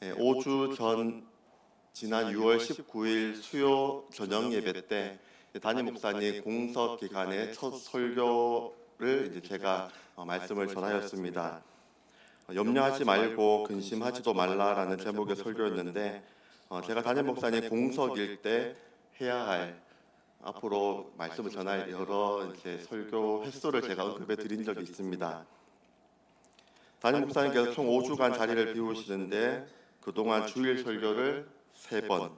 5주 전 지난 6월 19일 수요 저녁 예배 때 담임 목사님 공석 기간의 첫 설교를 이제 제가 말씀을 전하였습니다. 염려하지 말고 근심하지도 말라라는 제목의 설교였는데 제가 담임 목사님 공석일 때 해야 할 앞으로 말씀을 전할 여러 이제 설교 횟수를 제가 언급해 드린 적이 있습니다. 담임 목사님께서 총 5주간 자리를 비우시는데 그동안 주일 설교를 3번,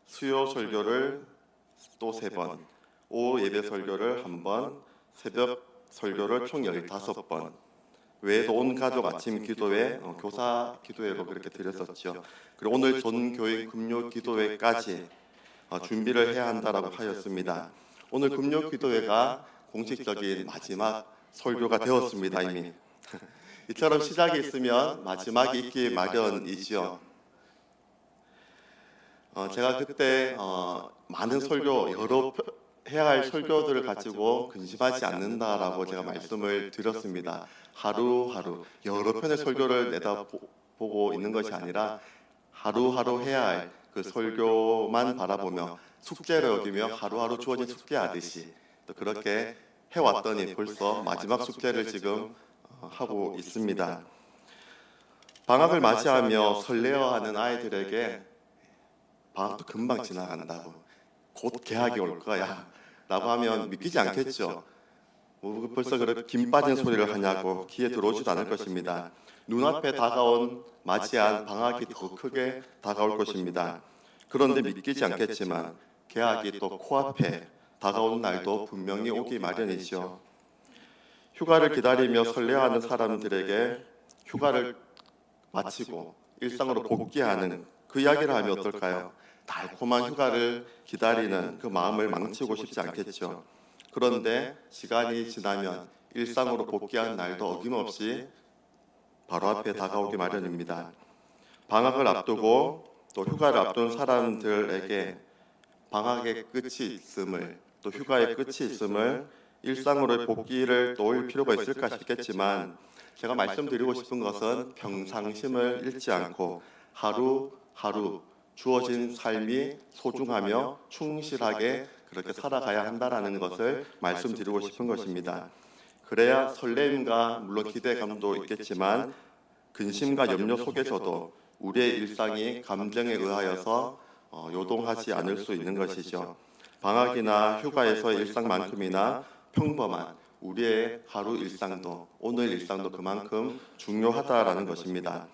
수요 설교를 또 3번, 오후 예배 설교를 1번, 새벽 설교를 총 15번, 외에도 온 가족 아침 기도회, 교사 기도회로 그렇게 드렸었죠. 그리고 오늘 전교인 금요 기도회까지 준비를 해야 한다라고 하였습니다. 오늘 금요 기도회가 공식적인 마지막 설교가 되었습니다. 이미 이처럼 시작이 있으면 마지막이 있기 마련이지요. 제가 그때 많은 설교, 여러 해야 할 설교들을 가지고 근심하지 않는다라고 제가 말씀을 드렸습니다. 하루하루 여러 편의 설교를 내다보고 있는 것이 아니라 하루하루 해야 할 그 설교만 바라보며 숙제를 여기며 하루하루 주어진 숙제하듯이 또 그렇게 해왔더니 벌써 마지막 숙제를 지금 하고 있습니다. 방학을 맞이하며 설레어하는 아이들에게 방학도 금방 지나간다고, 곧 개학이 올 거야 라고 하면 믿기지 않겠죠. 벌써 그렇게 김 빠진 소리를 하냐고 귀에 들어오지도 않을 것입니다. 눈앞에 맞이한 방학이 더 크게 다가올 것입니다. 그런데 믿기지 않겠지만 개학이 또 코앞에 다가온 날도 분명히 오기 마련이죠. 휴가를 기다리며 설레어하는 사람들에게 휴가를 마치고 일상으로 복귀하는 그 이야기를 하면 어떨까요? 달콤한 휴가를 기다리는 그 마음을 망치고 싶지 않겠죠. 그런데 시간이 지나면 일상으로 복귀하는 날도 어김없이 바로 앞에 다가오기 마련입니다. 방학을 앞두고 또 휴가를 앞둔 사람들에게 방학의 끝이 있음을, 또 휴가의 끝이 있음을, 일상으로의 복귀를 놓을 필요가 있을까 싶겠지만 제가 말씀드리고 싶은 것은 평상심을 잃지 않고 하루하루 주어진 삶이 소중하며 충실하게 그렇게 살아가야 한다는 것을 말씀드리고 싶은 것입니다. 그래야 설렘과 물론 기대감도 있겠지만 근심과 염려 속에서도 우리의 일상이 감정에 의하여서 요동하지 않을 수 있는 것이죠. 방학이나 휴가에서의 일상만큼이나 평범한 우리의 하루 일상도, 오늘 일상도 그만큼 중요하다라는 것입니다.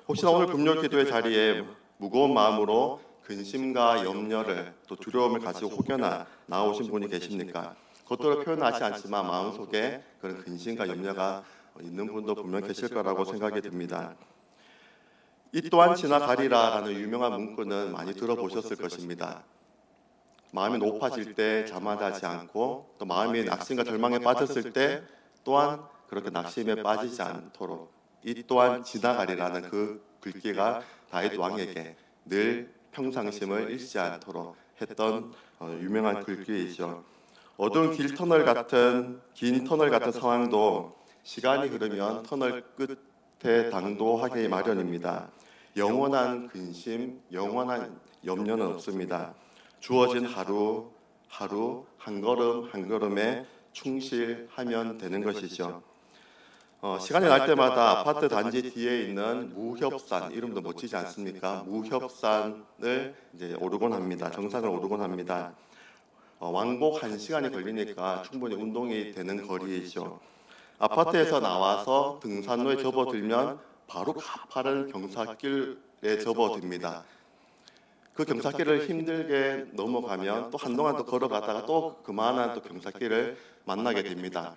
혹시나 오늘 금요 기도의 자리에 무거운 마음으로 근심과 염려를 또 두려움을 가지고 혹여나 나오신 분이 계십니까? 겉으로 표현하지 않지만 마음속에 그런 근심과 염려가 있는 분도 분명 계실 거라고 생각이 듭니다. 이 또한 지나가리라라는 유명한 문구는 많이 들어보셨을 것입니다. 마음이 높아질 때 자만하지 않고 또 마음이 낙심과 절망에 빠졌을 때 또한 그렇게 낙심에 빠지지 않도록 이 또한 지나가리라는 그 글귀가 다윗 왕에게 늘 평상심을 잃지 않도록 했던 유명한 글귀이죠. 어두운 긴 터널 같은 상황도 시간이 흐르면 터널 끝에 당도하기 마련입니다. 영원한 근심, 영원한 염려는 없습니다. 주어진 하루 한 걸음 한 걸음에 충실하면 되는 것이죠. 시간이 날 때마다 아파트 단지 뒤에 있는 무협산, 이름도 멋지지 않습니까? 무협산을 이제 오르곤 합니다. 정상을 오르곤 합니다. 왕복 1시간이 걸리니까 충분히 운동이 되는 거리이죠. 아파트에서 나와서 등산로에 접어들면 바로 가파른 경사길에 접어듭니다. 그 경사길을 힘들게 넘어가면 또 한동안 또 걸어가다가 또 그만한 또 경사길을 만나게 됩니다.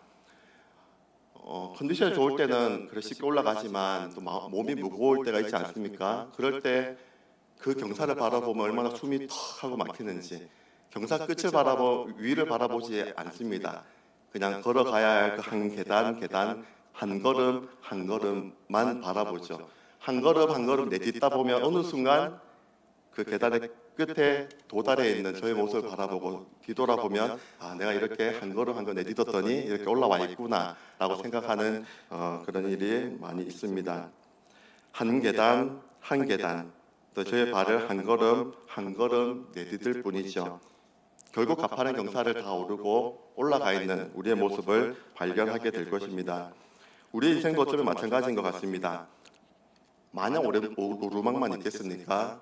컨디션이 좋을 때는 그래 쉽게 올라가지만 또 몸이 무거울 때가 있지 않습니까? 그럴 때 그 경사를 바라보면 얼마나 숨이 턱 하고 막히는지, 경사 끝을 위를 바라보지 않습니다. 그냥 걸어가야 할 그 한 계단 한 걸음 한 걸음만 바라보죠. 한 걸음 한 걸음 내딛다 보면 어느 순간 그 계단의 끝에 도달해 있는 저의 모습을 바라보고 뒤돌아보면 내가 이렇게 한 걸음 한 걸음 내딛었더니 이렇게 올라와 있구나 라고 생각하는 그런 일이 많이 있습니다. 한 계단 한 계단, 또 저의 발을 한 걸음 한 걸음 내디딜 뿐이죠. 결국 가파른 경사를 다 오르고 올라가 있는 우리의 모습을 발견하게 될 것입니다. 우리 인생도 어쩌면 마찬가지인 것 같습니다. 마냥 오르막만 있겠습니까?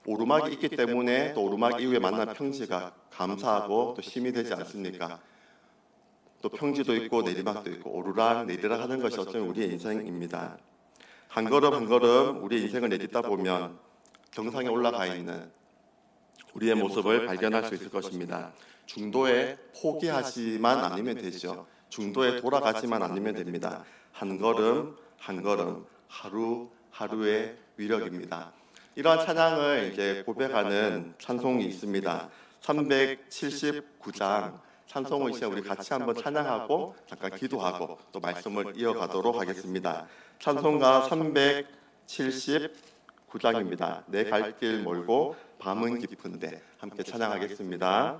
오르막이 있기 때문에 또 오르막 이후에 만난 평지가 감사하고 또 힘이 되지 않습니까? 또 평지도 있고 내리막도 있고 오르락 내리락 하는 것이 어쩌면 우리의 인생입니다. 한 걸음 한 걸음 우리의 인생을 내딛다 보면 정상에 올라가 있는 우리의 모습을 발견할 수 있을 것입니다. 중도에 포기하지만 않으면 되죠. 중도에 돌아가지만 않으면 됩니다. 한 걸음 한 걸음 하루 하루의 위력입니다. 이러한 찬양을 이제 고백하는 찬송이 있습니다. 379장 찬송을 이제 우리 같이 한번 찬양하고 잠깐 기도하고 또 말씀을 이어가도록 하겠습니다. 찬송가 379장입니다. 내 갈 길 멀고 밤은 깊은데 함께 찬양하겠습니다.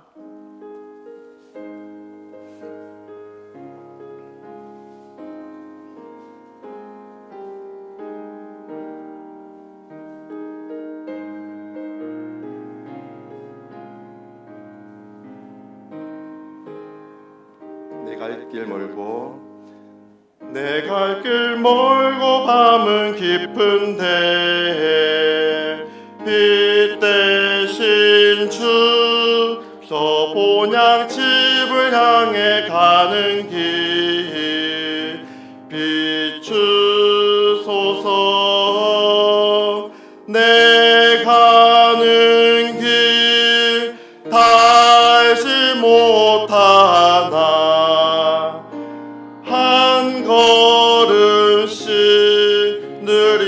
내 갈 길 멀고 내 갈 길 멀고 밤은 깊은데 빛 대신 주소 본향집을 향해 가는 길 비추소서 내 가는 길 달지 못하나 한 걸음씩 늘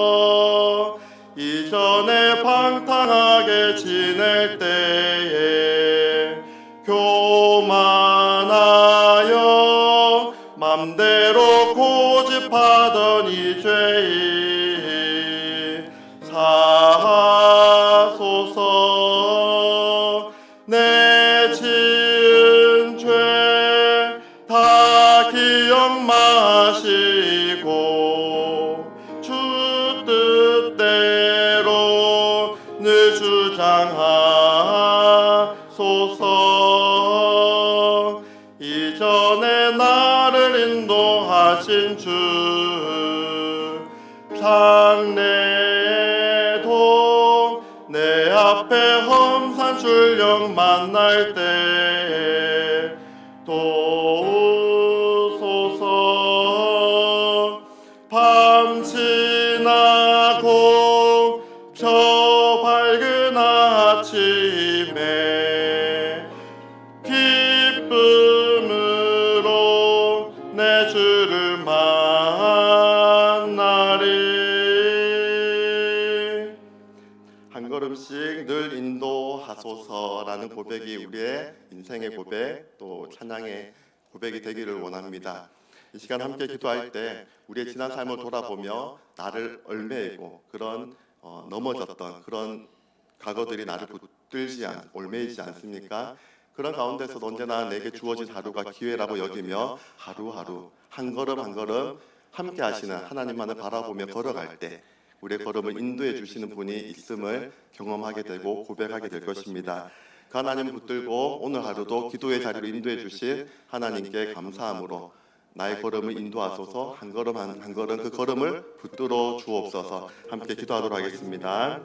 인도하소서 이전에 방탕하게 지낼 때에 교만하여 맘대로 고집하던 이 죄인 사하소서 내 지은 죄 다 기억 마시고 주 뜻대로 늘 주장하소서 이전에 나를 인도하신 주 장래도 내 앞에 험산 출령 만날 때 도우소서 밤 지나고 저 밝은 아침에 기쁨으로 내 주를 만나리 한 걸음씩 늘 인도하소서라는 고백이 우리의 인생의 고백 또 찬양의 고백이 되기를 원합니다. 이 시간 함께 기도할 때 우리의 지난 삶을 돌아보며 나를 얽매이고 그런 넘어졌던 그런 과거들이 나를 얽매이지 않습니까? 그런 가운데서도 언제나 내게 주어진 하루가 기회라고 여기며 하루하루 한 걸음 한 걸음 함께 하시는 하나님만을 바라보며 걸어갈 때 우리의 걸음을 인도해 주시는 분이 있음을 경험하게 되고 고백하게 될 것입니다. 그 하나님을 붙들고 오늘 하루도 기도의 자리로 인도해 주신 하나님께 감사함으로 나의 걸음을 인도하소서 한 걸음 한 걸음 그 걸음을 붙들어 주옵소서 함께 기도하도록 하겠습니다.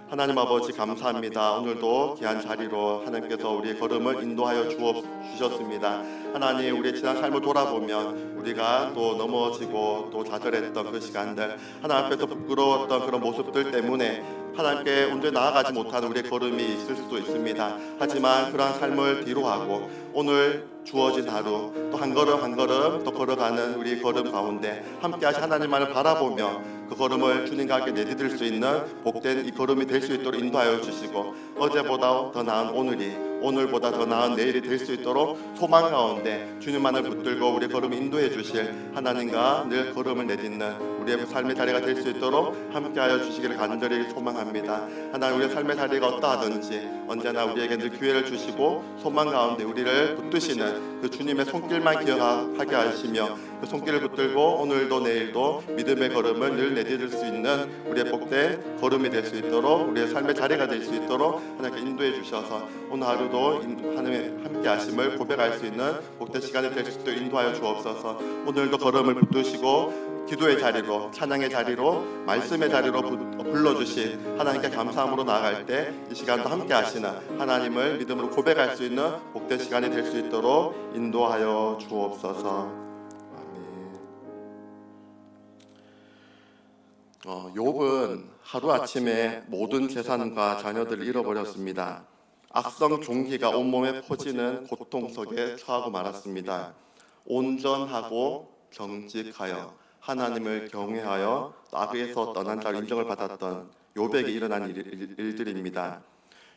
하나님 아버지 감사합니다. 오늘도 귀한 자리로 하나님께서 우리의 걸음을 인도하여 주셨습니다. 하나님 우리의 지난 삶을 돌아보면 우리가 또 넘어지고 또 좌절했던 그 시간들 하나님 앞에서 부끄러웠던 그런 모습들 때문에 하나님께 온전히 나아가지 못하는 우리의 걸음이 있을 수도 있습니다. 하지만 그러한 삶을 뒤로하고 오늘 주어진 하루 또 한 걸음 한 걸음 또 걸어가는 우리 걸음 가운데 함께 하신 하나님만을 바라보며 그 걸음을 주님과 함께 내디딜 수 있는 복된 이 걸음이 될 수 있도록 인도하여 주시고 어제보다 더 나은 오늘이 오늘보다 더 나은 내일이 될 수 있도록 소망 가운데 주님만을 붙들고 우리 걸음을 인도해 주실 하나님과 늘 걸음을 내딛는 우리의 삶의 자리가 될 수 있도록 함께하여 주시기를 간절히 소망합니다. 하나님 우리의 삶의 자리가 어떠하든지 언제나 우리에게 늘 기회를 주시고 소망 가운데 우리를 붙드시는 그 주님의 손길만 기억하게 하시며 그 손길을 붙들고 오늘도 내일도 믿음의 걸음을 늘 내디딜 수 있는 우리의 복된 걸음이 될 수 있도록, 우리의 삶의 자리가 될 수 있도록 하나님께 인도해 주셔서 오늘 하루도 하나님의 함께 하심을 고백할 수 있는 복된 시간이 될 수 있도록 인도하여 주옵소서. 오늘도 걸음을 붙드시고 기도의 자리로, 찬양의 자리로, 말씀의 자리로 불러주신 하나님께 감사함으로 나아갈 때 이 시간도 함께 하시는 하나님을 믿음으로 고백할 수 있는 복된 시간이 될 수 있도록 인도하여 주옵소서. 아멘. 욥은 하루아침에 모든 재산과 자녀들을 잃어버렸습니다. 악성 종기가 온몸에 퍼지는 고통 속에 처하고 말았습니다. 온전하고 정직하여 하나님을 경외하여 악에서 떠난 자로 인정을 받았던 욥에게 일어난 일들입니다.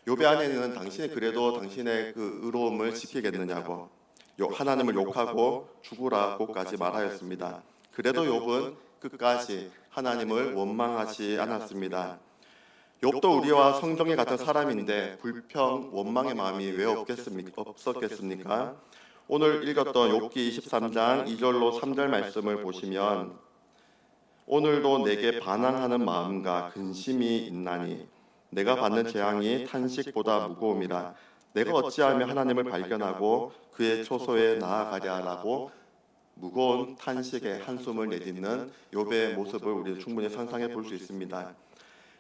욥의 아내는 당신이 그래도 당신의 그 의로움을 지키겠느냐고 하나님을 욕하고 죽으라고까지 말하였습니다. 그래도 욥은 끝까지 하나님을 원망하지 않았습니다. 욥도 우리와 성정이 같은 사람인데 불평, 원망의 마음이 왜 없었겠습니까? 오늘 읽었던 욥기 23장 2절로 3절 말씀을 보시면 오늘도 내게 반항하는 마음과 근심이 있나니 내가 받는 재앙이 탄식보다 무거움이라 내가 어찌하며 하나님을 발견하고 그의 초소에 나아가랴라고 무거운 탄식의 한숨을 내딛는 욥의 모습을 우리는 충분히 상상해 볼 수 있습니다.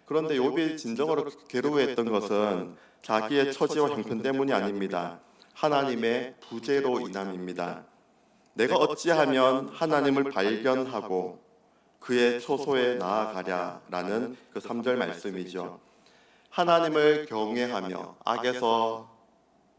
그런데 욥이 진정으로 괴로워했던 것은 자기의 처지와 형편 때문이 아닙니다. 하나님의 부재로 인함입니다. 내가 어찌하면 하나님을 발견하고 그의 초소에 나아가랴라는 그 3절 말씀이죠. 하나님을 경외하며 악에서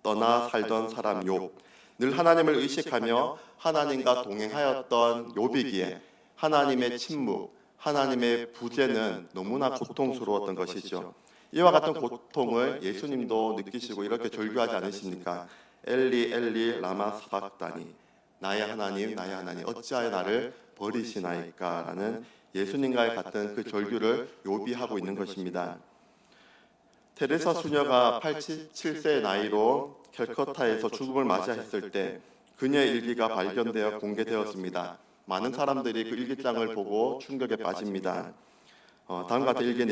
떠나 살던 사람 욥, 늘 하나님을 의식하며 하나님과 동행하였던 욥이기에 하나님의 침묵, 하나님의 부재는 너무나 고통스러웠던 것이죠. 이와 같은 고통을 예수님도 느끼시고 이렇게 절규하지 않으십니까? 엘리 엘리 라마 사박다니, 나의 하나님 나의 하나님 어찌하여 나를 버리시나이까 라는 예수님과의 같은 그 절규를 욥이 하고 있는 것입니다. 테레사 수녀가 87세의 나이로 캘커타에서 죽음을 맞이했을 때 그녀의 일기가 발견되어 공개되었습니다. 많은 사람들이 그 일기장을 보고 충격에 빠집니다. 다음과 같은 일기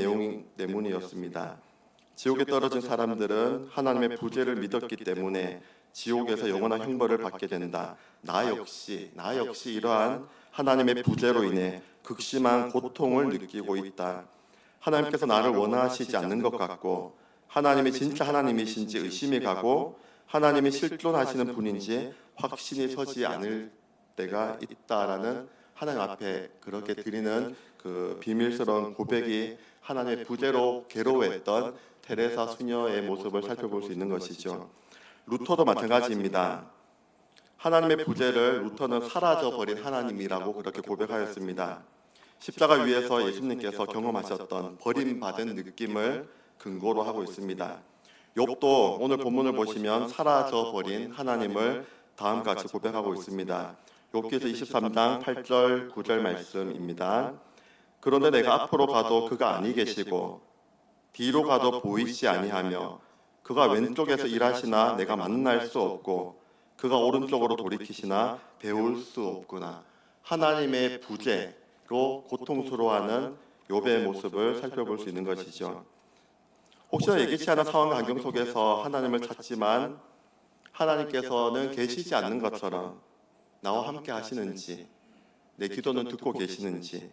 내용이었습니다. 지옥에 떨어진 사람들은 하나님의 부재를 믿었기 때문에 지옥에서 영원한 형벌을 받게 된다. 나 역시 이러한 하나님의 부재로 인해 극심한 고통을 느끼고 있다. 하나님께서 나를 원하시지 않는 것 같고 하나님이 진짜 하나님이신지 의심이 가고 하나님이 실존하시는 분인지 확신이 서지 않을 때가 있다라는 하나님 앞에 그렇게 드리는 그 비밀스러운 고백이 하나님의 부재로 괴로워했던 테레사 수녀의 모습을 살펴볼 수 있는 것이죠. 루터도 마찬가지입니다. 하나님의 부재를 루터는 사라져버린 하나님이라고 그렇게 고백하였습니다. 십자가 위에서 예수님께서 경험하셨던 버림받은 느낌을 근거로 하고 있습니다. 욥도 오늘 본문을 보시면 사라져버린 하나님을 다음과 같이 고백하고 있습니다. 욥기서 23장 8절 9절 말씀입니다. 그런데 내가 앞으로 가도 그가 아니 계시고 뒤로 가도 보이지 아니하며 그가 왼쪽에서 일하시나 내가 만날 수 없고 그가 오른쪽으로 돌이키시나 배울 수 없구나. 하나님의 부재로 고통스러워하는 욥의 모습을 살펴볼 수 있는 것이죠. 혹시나 예기치 않은 상황과 환경 속에서 하나님을 찾지만 하나님께서는 계시지 않는 것처럼 나와 함께 하시는지, 내 기도는 듣고 계시는지,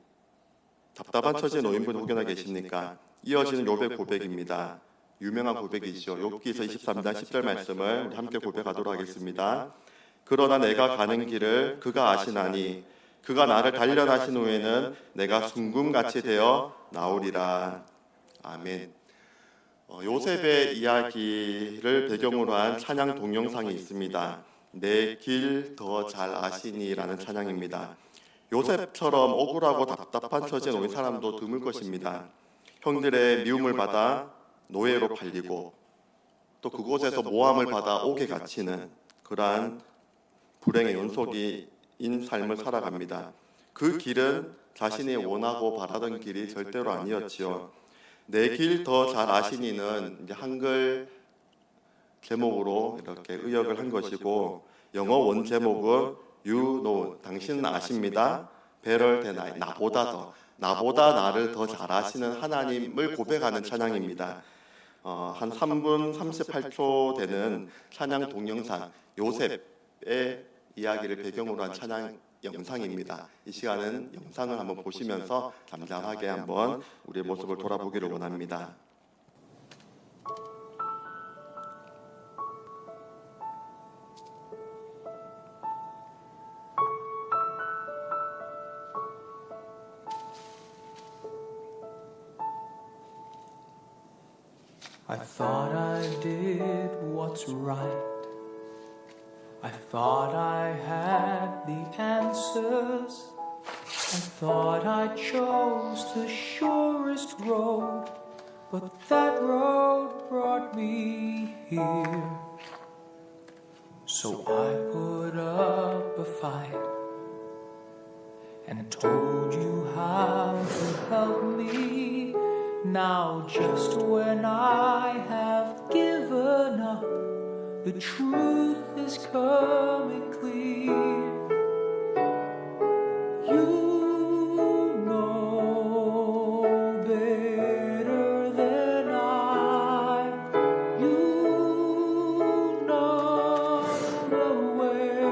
답답한 처지에 놓인 분 혹여나 계십니까? 이어지는 욥의 고백입니다. 유명한 고백이죠. 욥기서 23장 10절 말씀을 함께 고백하도록 하겠습니다. 그러나 내가 가는 길을 그가 아시나니 그가 나를 단련하신 후에는 내가 순금같이 되어 나오리라. 아멘. 요셉의 이야기를 배경으로 한 찬양 동영상이 있습니다. 내 길 더 잘 아시니라는 찬양입니다. 요셉처럼 억울하고 답답한 처지에 놓인 사람도 드물 것입니다. 형들의 미움을 받아 노예로 팔리고 또 그곳에서 모함을 받아 옥에 갇히는 그러한 불행의 연속인 삶을 살아갑니다. 그 길은 자신이 원하고 바라던 길이 절대로 아니었지요. 내 길 더 잘 아시니는 이제 한글 제목으로 이렇게 의역을 한 것이고 영어 원 제목은 You know, 당신은 아십니다. Better than I, 나보다 더, 나보다 나를 더 잘 아시는 하나님을 고백하는 찬양입니다. 한 3분 38초 되는 찬양 동영상, 요셉의 이야기를 배경으로 한 찬양 영상입니다. 이 시간은 영상을 한번 보시면서 잠잠하게 한번 우리의 모습을 돌아보기를 원합니다. I thought I did what's right. I thought I had the answers. I thought I chose the surest road, but that road brought me here. So I put up a fight and told you how to help me. Now just when I have given up, the truth is coming clear. You know better than I. You know the way.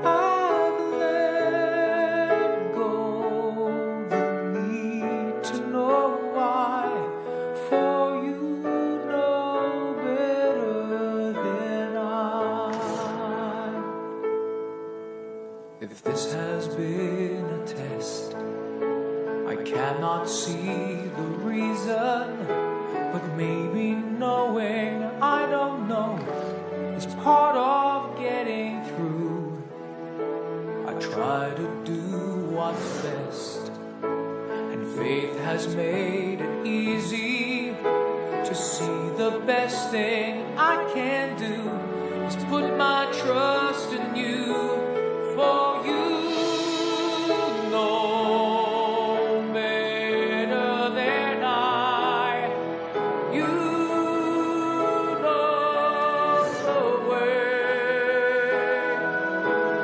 I've let go the need to know why, for you know better than I. If this has been a test, I cannot see the reason, but maybe knowing I don't know is part of getting through. I try to do what's best, and faith has made it easy to see the best thing I can do is put my trust in you, for you know better than I. You know the way.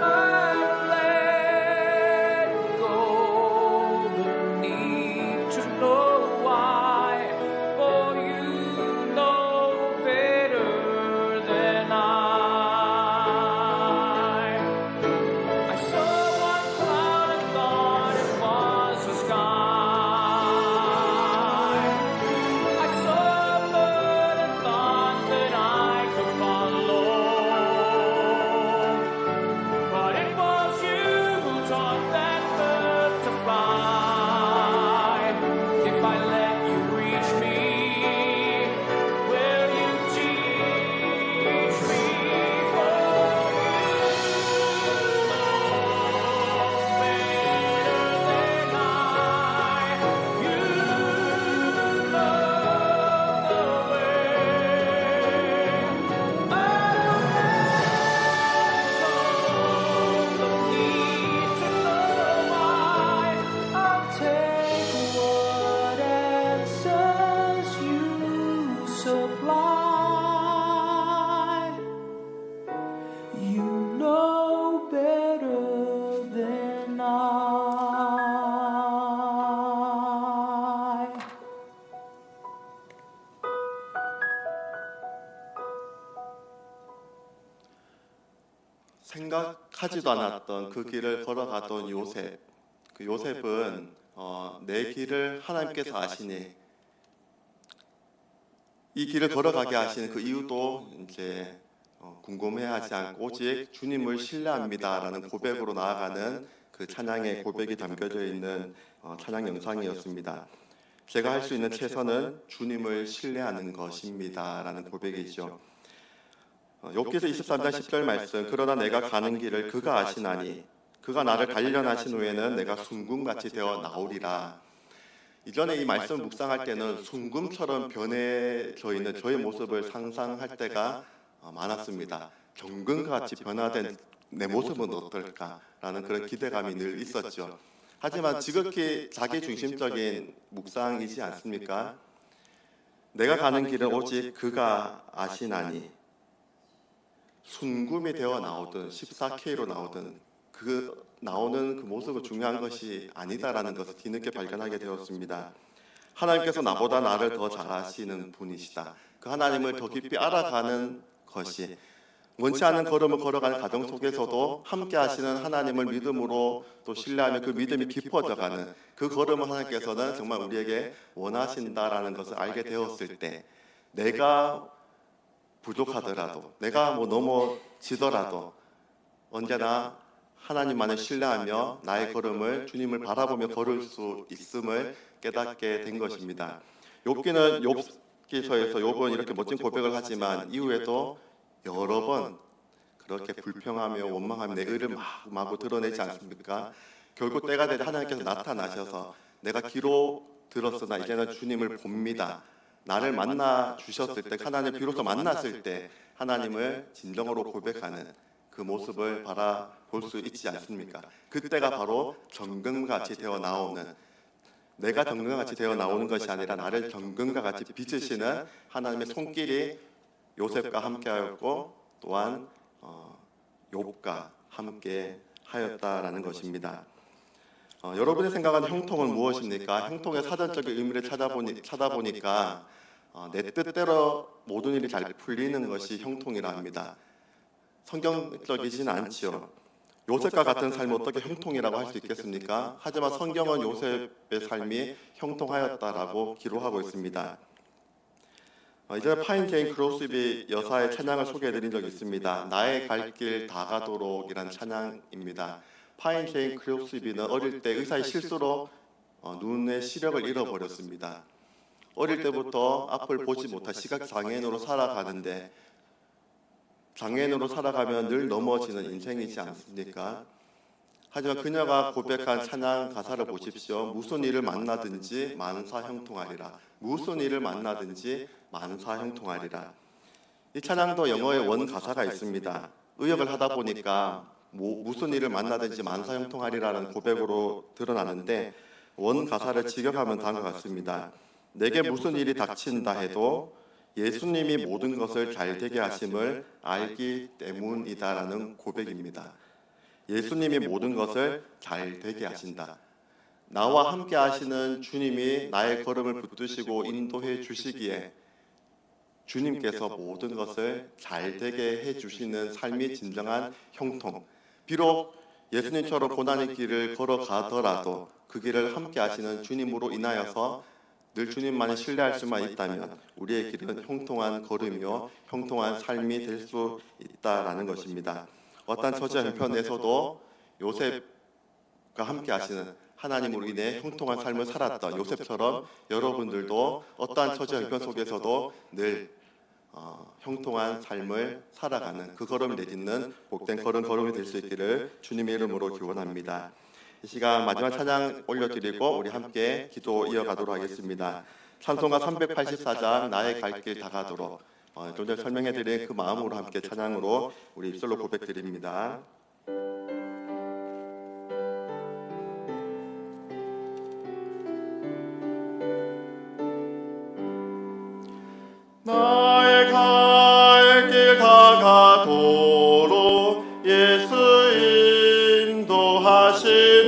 I've let go the need to know why, for you know better than I. I saw one cloud and thought it was the sky. I saw a bird and thought that I could follow. But it was you who taught that bird to fly. If I let you reach me, will you teach me? For you know better than I. You know the way. I'll take what answers you supply. You know better than I. 생각하지도 않았던 그 길을 걸어가던 요셉. 그 요셉은 내 길을 하나님께서 아시니 이 길을 걸어가게 하시는 그 이유도 이제 궁금해하지 않고 오직 주님을 신뢰합니다라는 고백으로 나아가는 그 찬양의 고백이 담겨져 있는 찬양 영상이었습니다. 제가 할 수 있는 최선은 주님을 신뢰하는 것입니다라는 고백이죠. 욥기서 23장 10절 말씀, 그러나 내가 가는 길을 그가 아시나니 그가 나를 단련하신 후에는 내가 순금같이 되어 나오리라. 이전에 이 말씀을 묵상할 때는 순금처럼 변해져 있는 저의 모습을 상상할 때가 많았습니다. 경금같이 변화된 내 모습은 어떨까라는 그런 기대감이 늘 있었죠. 하지만 지극히 자기중심적인 묵상이지 않습니까? 내가 가는 길은 오직 그가 아시나니, 순금이 되어 나오든 14K로 나오든 그 나오는 그 모습은 중요한 것이 아니다라는 것을 뒤늦게 발견하게 되었습니다. 하나님께서 나보다 나를 더 잘 아시는 분이시다. 그 하나님을 더 깊이 알아가는 것이, 원치 않은 걸음을 걸어가는 가정 속에서도 함께 하시는 하나님을 믿음으로 또 신뢰하며 그 믿음이 깊어져가는 그 걸음을 하나님께서는 정말 우리에게 원하신다라는 것을 알게 되었을 때, 내가 부족하더라도, 내가 넘어지더라도 언제나 하나님만을 신뢰하며 나의 걸음을 주님을 바라보며 걸을 수 있음을 깨닫게 된 것입니다. 욥기는 욥기서에서 욥은 이렇게 멋진 고백을 하지만 이후에도 여러 번 그렇게 불평하며 원망하며 내 의를 마구 드러내지 않습니까? 결국 때가 되자 하나님께서 나타나셔서 내가 귀로 들었으나 이제는 주님을 봅니다. 나를 만나 주셨을 때, 하나님 비로소 만났을 때 하나님을 진정으로 고백하는 그 모습을 바라볼 수 있지 않습니까? 그때가 바로 정금같이 되어 나오는, 내가 정금같이 되어 나오는 것이 아니라 나를 정금과 같이 빚으시는 하나님의 손길이 요셉과 함께하였고 또한 욥과 함께 하였다라는 것입니다. 여러분의 생각하는 형통은 무엇입니까? 형통의 사전적인 의미를 찾아보니까 내 뜻대로 모든 일이 잘 풀리는 것이 형통이라 합니다. 성경적이지는 않지요. 요셉과 같은 삶이 어떻게 형통이라고 할 수 있겠습니까? 하지만 성경은 요셉의 삶이 형통하였다라고 기록하고 있습니다. 이전에 파인 제인 크로스비 여사의 찬양을 소개해드린 적이 있습니다. 나의 갈 길 다 가도록 이란 찬양입니다. 파인 제인 크로스비는 어릴 때 의사의 실수로 눈의 시력을 잃어버렸습니다. 어릴 때부터 앞을 보지 못한 시각장애인으로 살아가는데, 장애인으로 살아가면 늘 넘어지는 인생이지 않습니까? 하지만 그녀가 고백한 찬양 가사를 보십시오. 무슨 일을 만나든지 만사 형통하리라. 무슨 일을 만나든지 만사 형통하리라. 이 찬양도 영어의 원 가사가 있습니다. 의역을 하다 보니까 무슨 일을 만나든지 만사 형통하리라는 고백으로 드러나는데, 원 가사를 직역하면 다음과 같습니다. 내게 무슨 일이 닥친다 해도 예수님이 모든 것을 잘 되게 하심을 알기 때문이다라는 고백입니다. 예수님이 모든 것을 잘 되게 하신다. 나와 함께 하시는 주님이 나의 걸음을 붙드시고 인도해 주시기에 주님께서 모든 것을 잘 되게 해주시는 삶이 진정한 형통. 비록 예수님처럼 고난의 길을 걸어가더라도 그 길을 함께 하시는 주님으로 인하여서 늘 주님만을 신뢰할 수만 있다면 우리의 길은 형통한 걸음이요 형통한 삶이 될 수 있다라는 것입니다. 어떠한 처지 형편에서도 요셉과 함께 하시는 하나님으로 인해 형통한 삶을 살았던 요셉처럼 여러분들도 어떠한 처지 형편 속에서도 늘 형통한 삶을 살아가는 그 걸음을 내딛는 복된 걸음이 될 수 있기를 주님의 이름으로 기원합니다. 이 시간 마지막 찬양 올려드리고 우리 함께 기도 이어가도록 하겠습니다. 찬송가 384장 나의 갈 길 다 가도록 좀 전에 설명해드린 그 마음으로 함께 찬양으로 우리 입술로 고백드립니다. 나의 갈 길 다 가도록 예수 인도하시니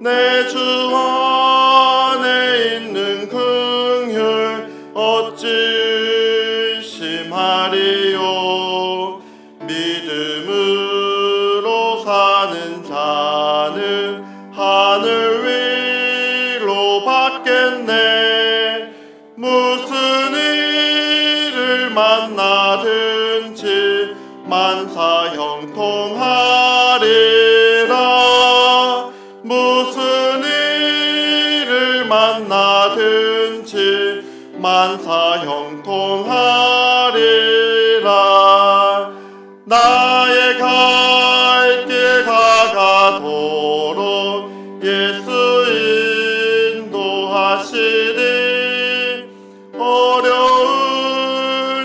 내 주 안에 있는 긍휼 어찌 심하리요. 믿음으로 사는 자는 하늘 위로 받겠네. 무슨 일을 만나든지 만사 형통하리라. 무슨 일을 만나든지 만사 형통하리라. 나의 갈 길 다 가도록 예수 인도하시니 어려운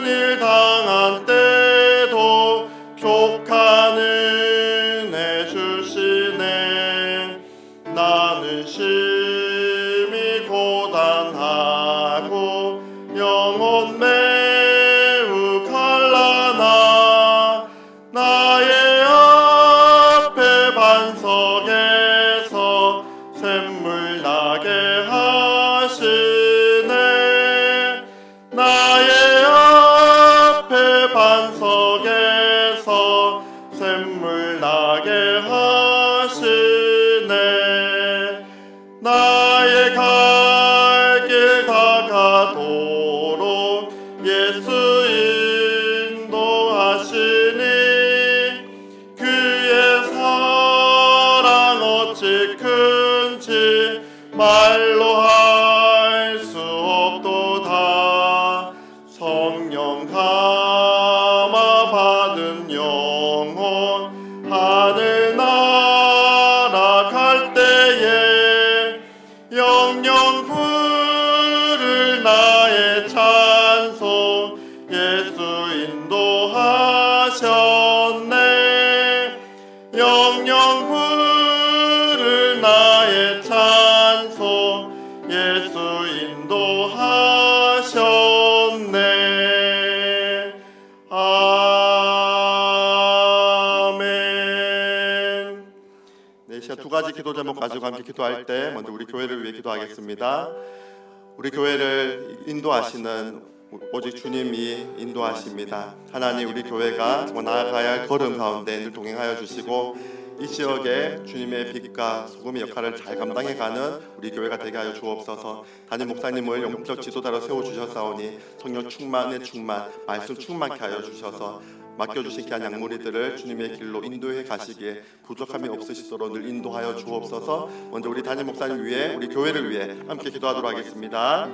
일 당한 때도 족한 은혜 주시네. 나는 심히 고단하고 영혼 매우 갈라나 어찌 큰지 말로 할 수 없도다. 성령 감화 받은 영혼 하늘나라 갈 때에 영영 부를 나의 찬송 예수 인도하셨네. 영영 부를 나의 찬송 예수 인도하셨네. 아멘. 네, 시간 두 가지 기도 제목 가지고 함께 기도할 때 먼저 우리 교회를 위해 기도하겠습니다. 우리 교회를 인도하시는 오직 주님이 인도하십니다. 하나님, 우리 교회가 정말 나아가야 할 걸음 가운데 늘 동행하여 주시고 이 지역에 주님의 빛과 소금의 역할을 잘 감당해가는 우리 교회가 되게 하여 주옵소서. 담임 목사님을 영적 지도자로 세워주셨사오니 성령 충만의 충만, 말씀 충만케 하여 주셔서 맡겨주신 귀한 양무리들을 주님의 길로 인도해 가시기에 부족함이 없으시도록 늘 인도하여 주옵소서. 먼저 우리 담임 목사님 위해 우리 교회를 위해 함께 기도하도록 하겠습니다.